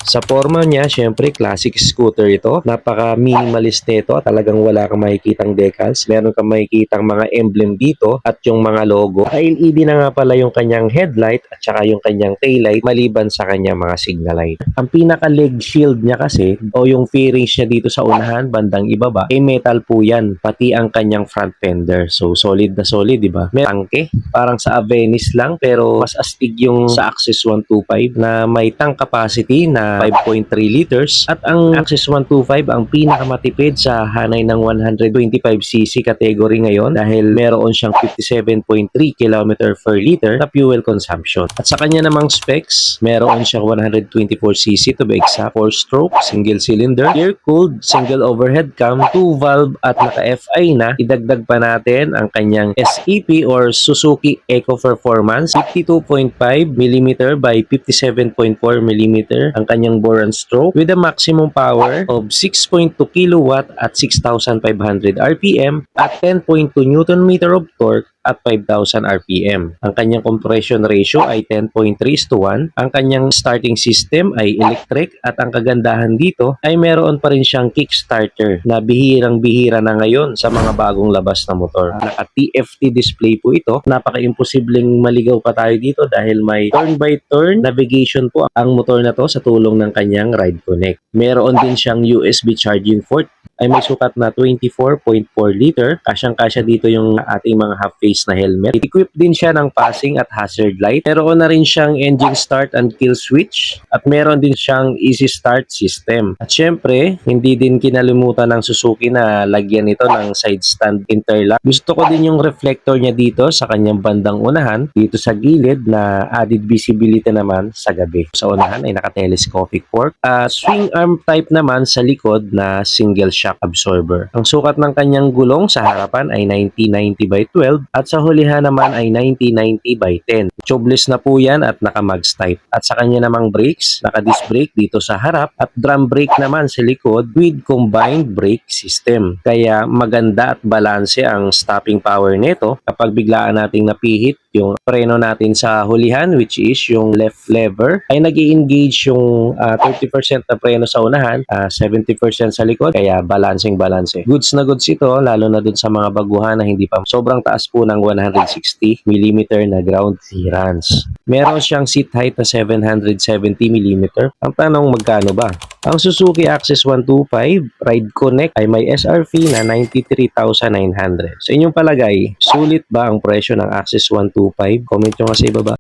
Sa forma niya, syempre classic scooter ito. Napaka-minimalist nito. Talagang wala kang makikitang decals. Meron kang makikitang mga emblem dito at yung mga logo. Naka-LED na nga pala yung kanyang headlight at saka yung kanyang taillight maliban sa kanyang mga signal light. Ang pinaka-leg shield niya kasi o yung fairings niya dito sa unahan, bandang ibaba, metal po yan. Pati ang kanyang front fender. So, solid na solid, di ba? May tangke. Parang sa Avenis lang pero mas astig yung sa Axis 125 na may tank capacity na 5.3 liters at ang Axis 125 ang pinakamatipid sa hanay ng 125cc category ngayon dahil meron siyang 57.3 km per liter na fuel consumption. At sa kanya namang specs, meron siyang 124cc to be exact, 4-stroke, single cylinder, air-cooled, single overhead cam, 2-valve at naka-FI na. Idagdag pa natin ang kanyang SEP or Suzuki Eco Performance, 52.5mm by 57.4mm ang kanyang bore and stroke with a maximum power of 6.2 kW at 6,500 RPM at 10.2 Nm of torque at 5,000 RPM. Ang kanyang compression ratio ay 10.3:1. Ang kanyang starting system ay electric at ang kagandahan dito ay meron pa rin siyang kickstarter na bihirang-bihira na ngayon sa mga bagong labas na motor. Naka-TFT display po ito. Napaka-imposibleng maligaw pa tayo dito dahil may turn-by-turn navigation po ang motor na to sa tulong ng kanyang Ride Connect. Meron din siyang USB charging port ay may sukat na 24.4 liter. Kasyang-kasya dito yung ating mga half-face na helmet. Equipped din siya ng passing at hazard light. Meron na rin siyang engine start and kill switch at meron din siyang easy start system. At syempre, hindi din kinalimutan ng Suzuki na lagyan ito ng side stand interlock. Gusto ko din yung reflector niya dito sa kanyang bandang unahan, dito sa gilid na added visibility naman sa gabi. Sa unahan ay naka-telescopic fork. Swing arm type naman sa likod na single shock absorber. Ang sukat ng kanyang gulong sa harapan ay 90/90/12 at sa hulihan naman ay 90/90/10. Tubeless na po yan at naka-mags type. At sa kanya namang brakes, naka-disc brake dito sa harap at drum brake naman sa likod with combined brake system. Kaya maganda at balanse ang stopping power nito kapag biglaan nating napihit yung preno natin sa hulihan which is yung left lever ay nag-i-engage yung 30% na preno sa unahan, 70% sa likod, kaya balanse. Goods na goods ito lalo na dun sa mga baguhan na hindi pa sobrang taas po ng 160mm na ground clearance. Meron siyang seat height na 770mm. Ang tanong, magkano ba? Ang Suzuki Axis 125 Ride Connect ay may SRP na 93,900. Sa inyong palagay, sulit ba ang presyo ng Axis 125? Comment nyo nga sa ibaba.